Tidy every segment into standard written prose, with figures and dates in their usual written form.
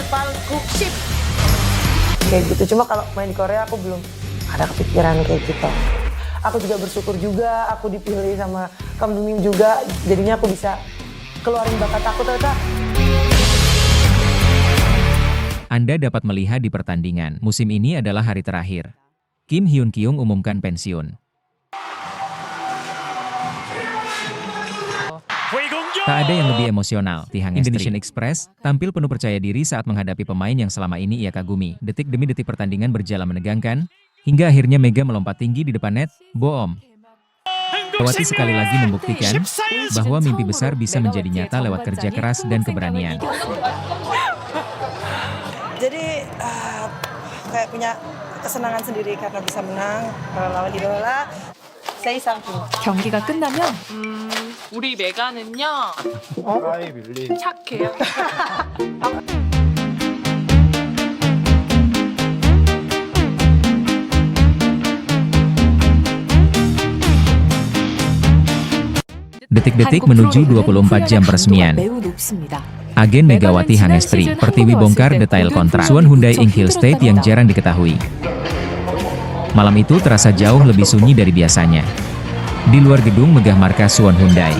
Palkukship. Kayak gitu, cuma kalau main di Korea aku belum ada kepikiran kayak gitu. Aku juga bersyukur juga, aku dipilih sama Kam Doo-min juga, jadinya aku bisa keluarin bakat aku ternyata. Anda dapat melihat di pertandingan, musim ini adalah hari terakhir. Kim Hyun Kyung umumkan pensiun. Tak ada yang lebih emosional. Indonesian Express tampil penuh percaya diri saat menghadapi pemain yang selama ini ia kagumi. Detik demi detik pertandingan berjalan menegangkan, hingga akhirnya Mega melompat tinggi di depan net, boom. Megawati sekali lagi membuktikan bahwa mimpi besar bisa menjadi nyata lewat kerja keras dan keberanian. Jadi kayak punya kesenangan sendiri karena bisa menang lawan idola. Saya sanggup. 경기가 끝나면 우리 메가는요 착해요. Detik-detik menuju 24 jam peresmian. 매우 높습니다. Agen Megawati Hangestri, Pertiwi bongkar detail kontrak Suwon Hyundai Ink Hill State yang jarang diketahui. Malam itu terasa jauh lebih sunyi dari biasanya. Di luar gedung megah markas Suwon Hyundai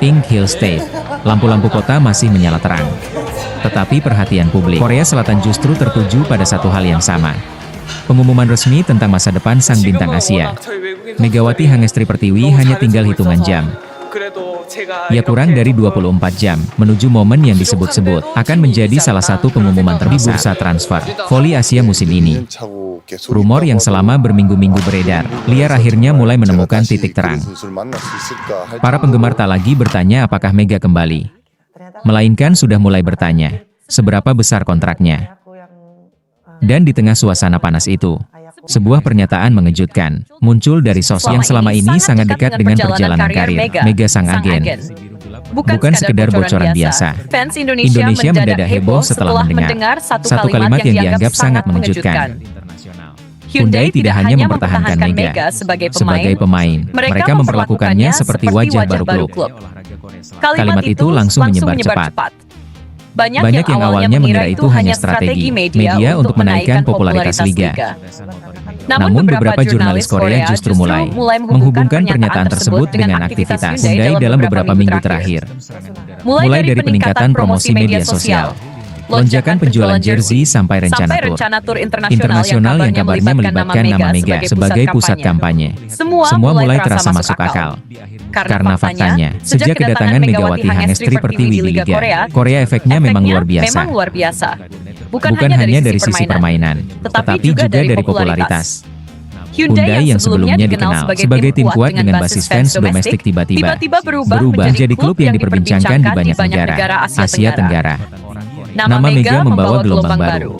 Ink Hill State, lampu-lampu kota masih menyala terang. Tetapi perhatian publik Korea Selatan justru tertuju pada satu hal yang sama. Pengumuman resmi tentang masa depan sang bintang Asia. Megawati Hangestri Pertiwi hanya tinggal hitungan jam. Ya kurang dari 24 jam, menuju momen yang disebut-sebut akan menjadi salah satu pengumuman terbesar di bursa transfer voli Asia musim ini. Rumor yang selama berminggu-minggu beredar, liar akhirnya mulai menemukan titik terang. Para penggemar tak lagi bertanya apakah Mega kembali, melainkan sudah mulai bertanya, seberapa besar kontraknya. Dan di tengah suasana panas itu, sebuah pernyataan mengejutkan muncul dari sosok yang selama ini sangat dekat dengan perjalanan karir Mega sang agen. Bukan sekedar bocoran biasa. Fans Indonesia mendadak heboh setelah mendengar satu kalimat yang dianggap sangat mengejutkan. Hyundai tidak hanya mempertahankan Mega sebagai pemain, mereka memperlakukannya seperti wajah baru klub. Kalimat itu langsung menyebar cepat. Banyak yang awalnya mengira itu hanya strategi media untuk menaikkan popularitas liga. Namun beberapa jurnalis Korea justru mulai menghubungkan pernyataan tersebut dengan aktivitas Hyundai dalam beberapa minggu terakhir. Mulai dari peningkatan promosi media sosial, lonjakan penjualan jersey sampai rencana tur internasional yang kabarnya melibatkan nama Mega sebagai pusat kampanye. Semua mulai terasa masuk akal. Karena faktanya, sejak kedatangan Megawati Hangestri Pertiwi di Liga Korea, efeknya memang luar biasa. Bukan hanya dari sisi permainan, tetapi juga dari popularitas. Hyundai yang sebelumnya dikenal sebagai tim kuat dengan basis fans domestik tiba-tiba berubah menjadi klub yang diperbincangkan di banyak negara Asia Tenggara. Nama Mega membawa gelombang baru.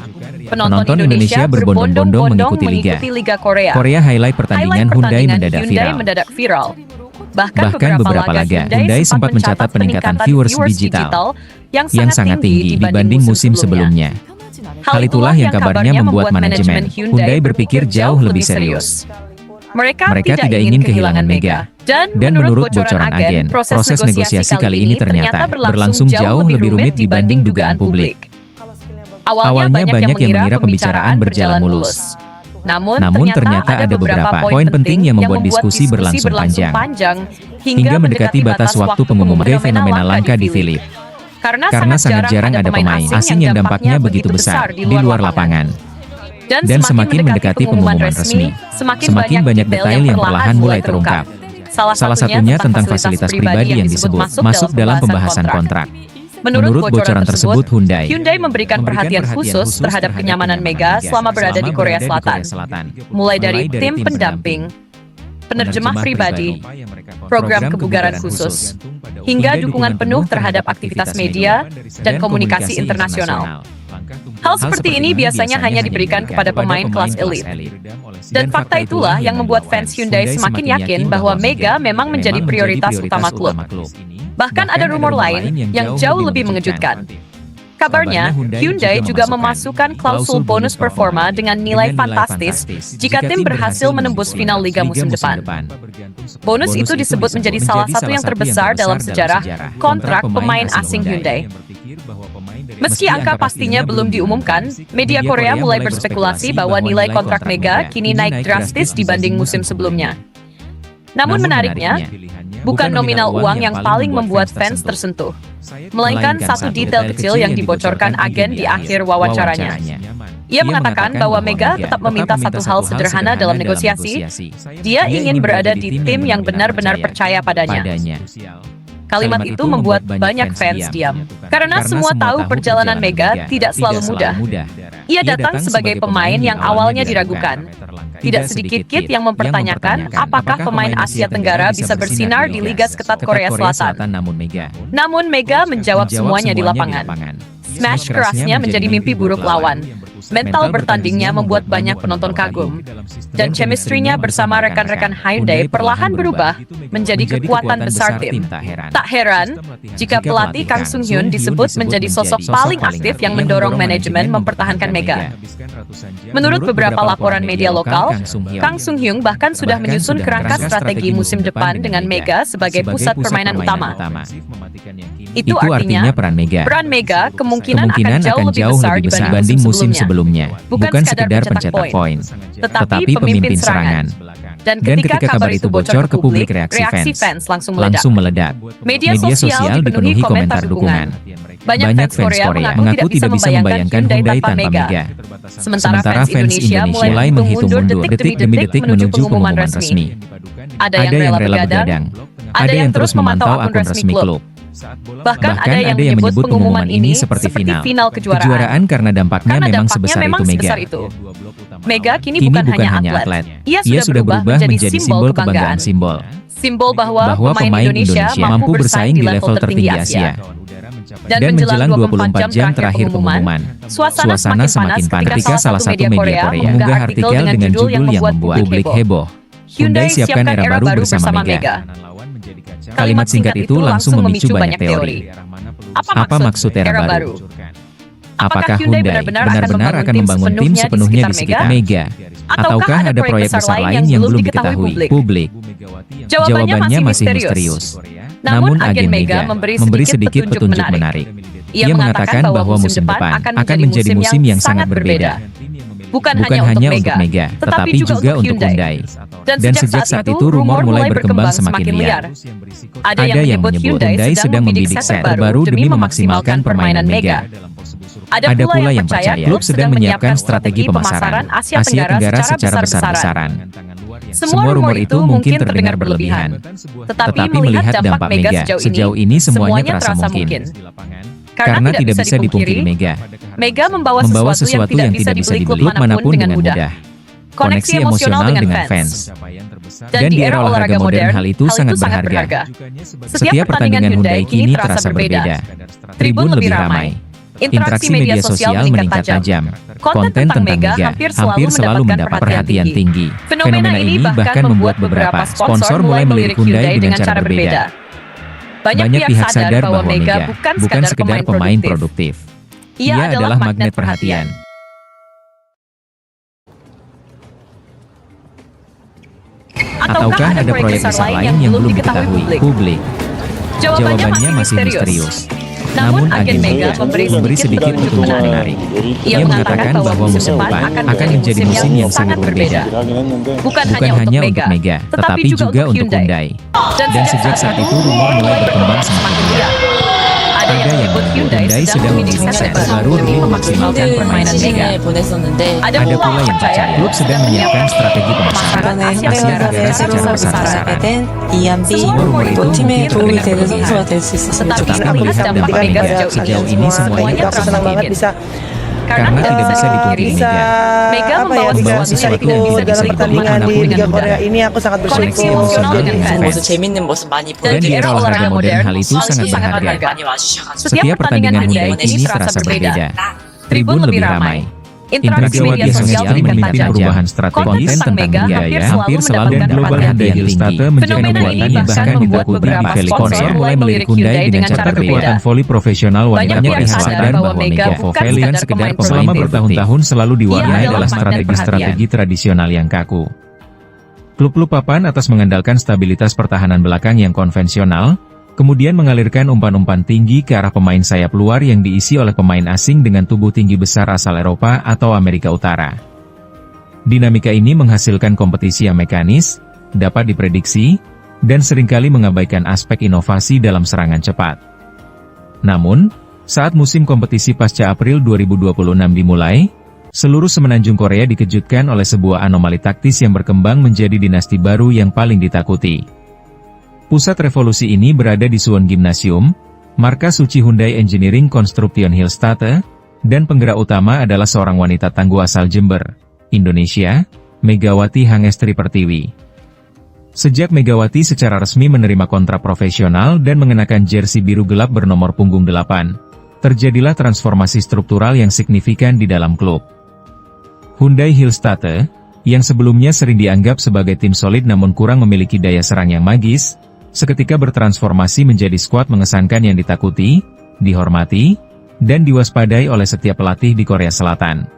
Penonton Indonesia berbondong-bondong mengikuti Liga Korea. Highlight pertandingan Hyundai mendadak viral. Bahkan beberapa laga, Hyundai sempat mencatat peningkatan viewers digital yang sangat tinggi dibanding musim sebelumnya. Hal itulah yang kabarnya membuat manajemen Hyundai berpikir jauh lebih serius. Mereka tidak ingin kehilangan Mega. Dan menurut bocoran agen, proses negosiasi kali ini ternyata berlangsung jauh lebih rumit dibanding dugaan publik. Awalnya banyak yang mengira pembicaraan berjalan mulus. Namun ternyata ada beberapa poin penting yang membuat diskusi berlangsung panjang, hingga mendekati batas waktu pengumuman. Fenomena langka di Philip. Karena sangat jarang ada pemain asing yang dampaknya begitu besar di luar lapangan. Dan semakin mendekati pengumuman resmi, semakin banyak detail yang perlahan mulai terungkap. Salah satunya tentang fasilitas pribadi yang disebut masuk dalam pembahasan kontrak. Menurut bocoran tersebut, Hyundai memberikan perhatian khusus terhadap kenyamanan Mega selama berada di Korea Selatan. Mulai dari tim pendamping, penerjemah pribadi, program kebugaran khusus, hingga dukungan penuh terhadap aktivitas media dan komunikasi internasional. Hal seperti ini biasanya hanya diberikan kepada pemain kelas elit. Dan fakta itulah yang membuat fans Hyundai semakin yakin bahwa Mega memang menjadi prioritas utama klub. Bahkan ada rumor lain yang jauh lebih mengejutkan. Kabarnya, Hyundai juga memasukkan klausul bonus performa dengan nilai fantastis jika tim berhasil menembus final Liga musim depan. Bonus itu disebut menjadi salah satu yang terbesar dalam sejarah kontrak pemain asing Hyundai. Meski angka pastinya belum diumumkan, media Korea mulai berspekulasi bahwa nilai kontrak Mega kini naik drastis dibanding musim sebelumnya. Namun menariknya, bukan nominal uang yang paling membuat fans tersentuh, melainkan satu detail kecil yang dibocorkan agen di akhir wawancaranya. Ia mengatakan bahwa Mega tetap meminta satu hal sederhana dalam negosiasi. Dia ingin berada di tim yang benar-benar percaya padanya. Kalimat itu membuat banyak fans diam. Karena semua tahu perjalanan Mega tidak selalu mudah. Ia datang sebagai pemain yang awalnya diragukan. Tidak sedikit kit yang mempertanyakan apakah pemain Asia Tenggara bisa bersinar di liga seketat Korea Selatan. Namun Mega menjawab semuanya di lapangan. Smash kerasnya menjadi mimpi buruk lawan. Mental bertandingnya membuat banyak penonton kagum. Dan chemistry-nya bersama rekan-rekan Hyundai perlahan berubah menjadi kekuatan besar tim. Tak heran jika pelatih Kang Sung Hyun disebut menjadi sosok paling aktif yang mendorong manajemen mempertahankan Mega. Menurut beberapa laporan media lokal, Kang Sung Hyun bahkan sudah menyusun kerangka strategi musim depan dengan Mega sebagai pusat permainan utama. Itu artinya peran Mega kemungkinan akan jauh lebih besar dibanding musim sebelumnya. Bukan sekedar pencetak poin, tetapi pemimpin serangan. Dan ketika kabar itu bocor ke publik, reaksi fans langsung meledak. Media sosial dipenuhi komentar dukungan. Banyak fans Korea mengaku tidak bisa membayangkan Hyundai tanpa Mega. Sementara fans Indonesia mulai menghitung mundur detik demi detik menuju pengumuman resmi. Ada yang rela begadang, ada yang terus memantau akun resmi klub. Bahkan ada yang menyebut pengumuman ini seperti final kejuaraan karena dampaknya memang sebesar itu. Mega kini bukan hanya atlet. Ia sudah berubah menjadi simbol kebanggaan. Simbol bahwa pemain Indonesia mampu bersaing di level tertinggi Asia. Dan menjelang 24 jam terakhir pengumuman, suasana semakin panas ketika salah satu media Korea mengunggah artikel dengan judul yang membuat publik heboh. Hyundai siapkan era baru bersama Mega. Kalimat singkat itu langsung memicu banyak teori. Apa maksud era baru? Apakah Hyundai benar-benar akan membangun tim sepenuhnya di sekitar Mega? Ataukah ada proyek besar lain yang belum diketahui publik? Jawabannya masih misterius. Namun agen Mega memberi sedikit petunjuk menarik. Ia mengatakan bahwa musim depan akan menjadi musim yang sangat berbeda. Bukan hanya untuk Mega, tetapi juga untuk Hyundai. Dan sejak saat itu rumor mulai berkembang semakin liar. Ada yang menyebut Hyundai sedang membidik set terbaru demi memaksimalkan permainan Mega. Ada pula yang percaya klub sedang menyiapkan strategi pemasaran Asia Tenggara secara besar-besaran. Semua rumor itu mungkin terdengar berlebihan. Tetapi melihat dampak Mega sejauh ini semuanya terasa mungkin. Karena tidak bisa dipungkiri, Mega membawa sesuatu yang tidak bisa dibeli klub manapun dengan mudah. Koneksi emosional dengan fans. Dan di era olahraga modern, hal itu sangat berharga. Setiap pertandingan Hyundai kini terasa berbeda. Tribun lebih ramai. Interaksi media sosial meningkat tajam. Konten tentang Mega hampir selalu mendapat perhatian tinggi. Fenomena ini bahkan membuat beberapa sponsor mulai melirik Hyundai dengan cara berbeda. Banyak pihak sadar bahwa Mega bukan sekedar pemain produktif. Ia adalah magnet perhatian. Ataukah ada proyek besar lain yang belum diketahui publik? Jawabannya masih misterius. Namun agen Mega memberi sedikit petunjuk menarik. Ia mengatakan bahwa musim depan akan menjadi musim yang sangat berbeda. Bukan hanya untuk Mega, tetapi juga untuk Hyundai. Dan sejak saat itu rumor mulai berkembang semakin liar. Ada yang menyebut Hyundai sedang membidik set terbaru demi memaksimalkan permainan Mega. Ada pula yang percaya klub sedang menyiapkan strategi pemasaran Asia Tenggara secara besar-besaran. Semua rumor itu mungkin terdengar berlebihan. Tetapi melihat dampak Mega sejauh ini semuanya terasa mungkin. Karena tidak bisa dipungkiri Mega membawa sesuatu yang tidak bisa dibeli klub manapun dengan mudah. Ini aku sangat bersyukur. Koneksi emosional dengan fans. Dan di era olahraga modern, hal itu sangat berharga. Setiap pertandingan Hyundai kini terasa berbeda. Tribun lebih ramai. Interaksi media sosial meningkat memimpin tajam. perubahan strategi Konten tentang tentang Mega budaya hampir selalu dan mendapatkan global perhatian Hyundai tinggi. Hillstarter menjadi Fenomena buatan ini yang bahkan bahkan membuat ditakuti di beberapa Valley sponsor Konsor mulai melirik Hyundai Hyundai dengan cara berbeda. kekuatan voli profesional wanita Banyak Korea yang sadar Selatan bahwa Mega bukan Valley sekadar sekedar pemain selama produktif. bertahun-tahun selalu diwarnai Ia dalam adalah magnet strategi-strategi tradisional yang kaku. Klub-klub papan atas mengandalkan stabilitas pertahanan belakang yang konvensional, kemudian mengalirkan umpan-umpan tinggi ke arah pemain sayap luar yang diisi oleh pemain asing dengan tubuh tinggi besar asal Eropa atau Amerika Utara. Dinamika ini menghasilkan kompetisi yang mekanis, dapat diprediksi, dan seringkali mengabaikan aspek inovasi dalam serangan cepat. Namun, saat musim kompetisi pasca April 2026 dimulai, seluruh semenanjung Korea dikejutkan oleh sebuah anomali taktis yang berkembang menjadi dinasti baru yang paling ditakuti. Pusat revolusi ini berada di Suwon Gymnasium, markas suci Hyundai Engineering Construction Hillstarter, dan penggerak utama adalah seorang wanita tangguh asal Jember, Indonesia, Megawati Hangestri Pertiwi. Sejak Megawati secara resmi menerima kontrak profesional dan mengenakan jersey biru gelap bernomor punggung 8, terjadilah transformasi struktural yang signifikan di dalam klub. Hyundai Hillstarter, yang sebelumnya sering dianggap sebagai tim solid namun kurang memiliki daya serang yang magis, seketika bertransformasi menjadi skuad mengesankan yang ditakuti, dihormati, dan diwaspadai oleh setiap pelatih di Korea Selatan.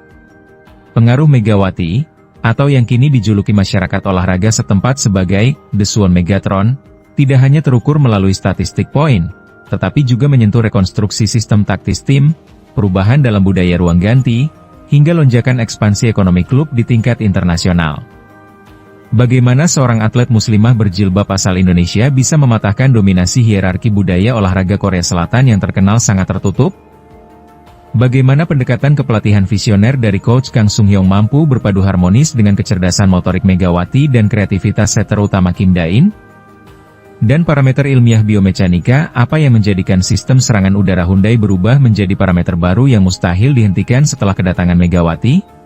Pengaruh Megawati, atau yang kini dijuluki masyarakat olahraga setempat sebagai The Suwon Megatron, tidak hanya terukur melalui statistik poin, tetapi juga menyentuh rekonstruksi sistem taktis tim, perubahan dalam budaya ruang ganti, hingga lonjakan ekspansi ekonomi klub di tingkat internasional. Bagaimana seorang atlet muslimah berjilbab asal Indonesia bisa mematahkan dominasi hierarki budaya olahraga Korea Selatan yang terkenal sangat tertutup? Bagaimana pendekatan kepelatihan visioner dari coach Kang Sung Hyong mampu berpadu harmonis dengan kecerdasan motorik Megawati dan kreativitas setter utama Kim Da-in? Dan parameter ilmiah biomekanika apa yang menjadikan sistem serangan udara Hyundai berubah menjadi parameter baru yang mustahil dihentikan setelah kedatangan Megawati?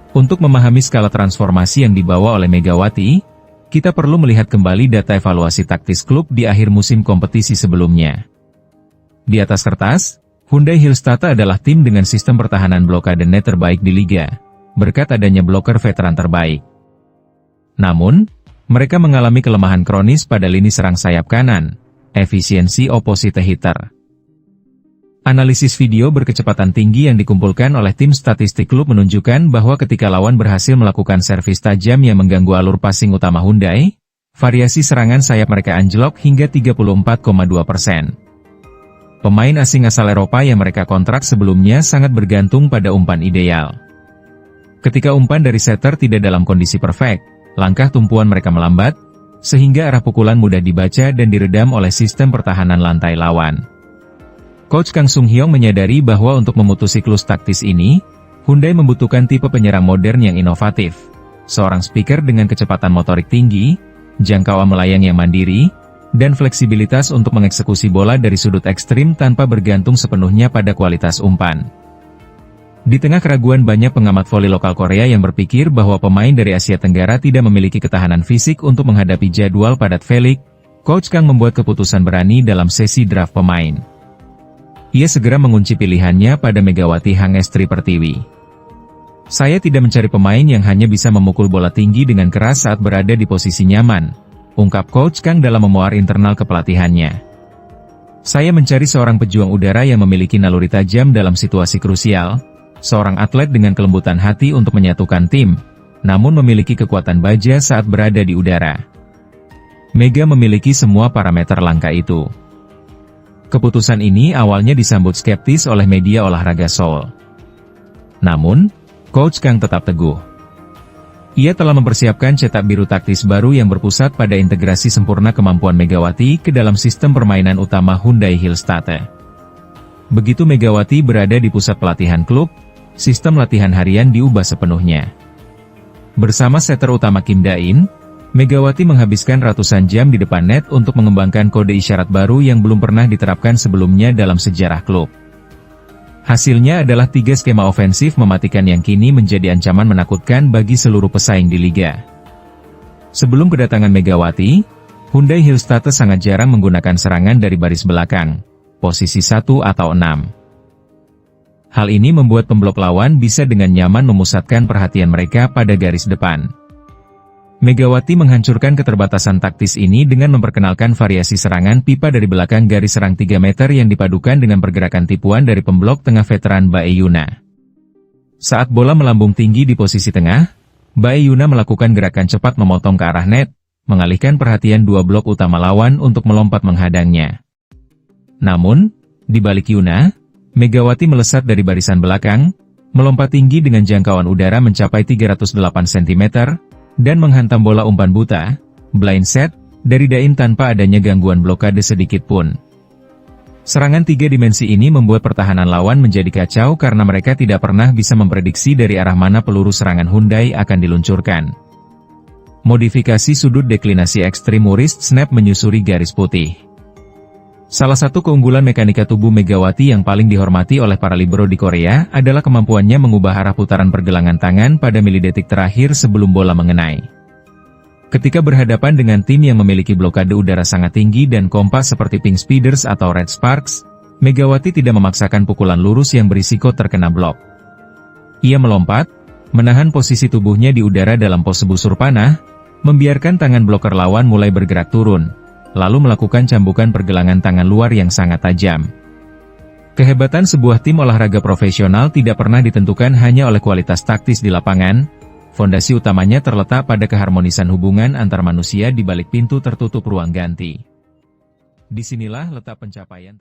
Untuk memahami skala transformasi yang dibawa oleh Megawati, kita perlu melihat kembali data evaluasi taktis klub di akhir musim kompetisi sebelumnya. Di atas kertas, Hyundai Hillstarter adalah tim dengan sistem pertahanan blokade net terbaik di liga, berkat adanya bloker veteran terbaik. Namun, mereka mengalami kelemahan kronis pada lini serang sayap kanan, efisiensi opposite hitter. Analisis video berkecepatan tinggi yang dikumpulkan oleh tim statistik klub menunjukkan bahwa ketika lawan berhasil melakukan servis tajam yang mengganggu alur passing utama Hyundai, variasi serangan sayap mereka anjlok hingga 34,2%. Pemain asing asal Eropa yang mereka kontrak sebelumnya sangat bergantung pada umpan ideal. Ketika umpan dari setter tidak dalam kondisi perfect, langkah tumpuan mereka melambat, sehingga arah pukulan mudah dibaca dan diredam oleh sistem pertahanan lantai lawan. Coach Kang Sung Hyong menyadari bahwa untuk memutus siklus taktis ini, Hyundai membutuhkan tipe penyerang modern yang inovatif, seorang speaker dengan kecepatan motorik tinggi, jangkauan melayang yang mandiri, dan fleksibilitas untuk mengeksekusi bola dari sudut ekstrim tanpa bergantung sepenuhnya pada kualitas umpan. Di tengah keraguan banyak pengamat voli lokal Korea yang berpikir bahwa pemain dari Asia Tenggara tidak memiliki ketahanan fisik untuk menghadapi jadwal padat Felix, Coach Kang membuat keputusan berani dalam sesi draft pemain. Ia segera mengunci pilihannya pada Megawati Hangestri Pertiwi. Saya tidak mencari pemain yang hanya bisa memukul bola tinggi dengan keras saat berada di posisi nyaman, ungkap Coach Kang dalam memuar internal kepelatihannya. Saya mencari seorang pejuang udara yang memiliki naluri tajam dalam situasi krusial, seorang atlet dengan kelembutan hati untuk menyatukan tim, namun memiliki kekuatan baja saat berada di udara. Mega memiliki semua parameter langka itu. Keputusan ini awalnya disambut skeptis oleh media olahraga Seoul. Namun, Coach Kang tetap teguh. Ia telah mempersiapkan cetak biru taktis baru yang berpusat pada integrasi sempurna kemampuan Megawati ke dalam sistem permainan utama Hyundai Hillstarter. Begitu Megawati berada di pusat pelatihan klub, sistem latihan harian diubah sepenuhnya. Bersama setter utama Kim Da-in, Megawati menghabiskan ratusan jam di depan net untuk mengembangkan kode isyarat baru yang belum pernah diterapkan sebelumnya dalam sejarah klub. Hasilnya adalah 3 skema ofensif mematikan yang kini menjadi ancaman menakutkan bagi seluruh pesaing di liga. Sebelum kedatangan Megawati, Hyundai Hillstarter sangat jarang menggunakan serangan dari baris belakang, posisi 1 atau 6. Hal ini membuat pemblok lawan bisa dengan nyaman memusatkan perhatian mereka pada garis depan. Megawati menghancurkan keterbatasan taktis ini dengan memperkenalkan variasi serangan pipa dari belakang garis serang 3 meter yang dipadukan dengan pergerakan tipuan dari pemblok tengah veteran Bae Yuna. Saat bola melambung tinggi di posisi tengah, Bae Yuna melakukan gerakan cepat memotong ke arah net, mengalihkan perhatian dua blok utama lawan untuk melompat menghadangnya. Namun, di balik Yuna, Megawati melesat dari barisan belakang, melompat tinggi dengan jangkauan udara mencapai 308 cm, dan menghantam bola umpan buta, blind set, dari Dain tanpa adanya gangguan blokade sedikit pun. Serangan 3 dimensi ini membuat pertahanan lawan menjadi kacau karena mereka tidak pernah bisa memprediksi dari arah mana peluru serangan Hyundai akan diluncurkan. Modifikasi sudut deklinasi ekstrim wrist snap menyusuri garis putih. Salah satu keunggulan mekanika tubuh Megawati yang paling dihormati oleh para libero di Korea adalah kemampuannya mengubah arah putaran pergelangan tangan pada milidetik terakhir sebelum bola mengenai. Ketika berhadapan dengan tim yang memiliki blokade udara sangat tinggi dan kompas seperti Pink Speeders atau Red Sparks, Megawati tidak memaksakan pukulan lurus yang berisiko terkena blok. Ia melompat, menahan posisi tubuhnya di udara dalam pose busur panah, membiarkan tangan bloker lawan mulai bergerak turun, lalu melakukan cambukan pergelangan tangan luar yang sangat tajam. Kehebatan sebuah tim olahraga profesional tidak pernah ditentukan hanya oleh kualitas taktis di lapangan, fondasi utamanya terletak pada keharmonisan hubungan antar manusia di balik pintu tertutup ruang ganti. Disinilah letak pencapaian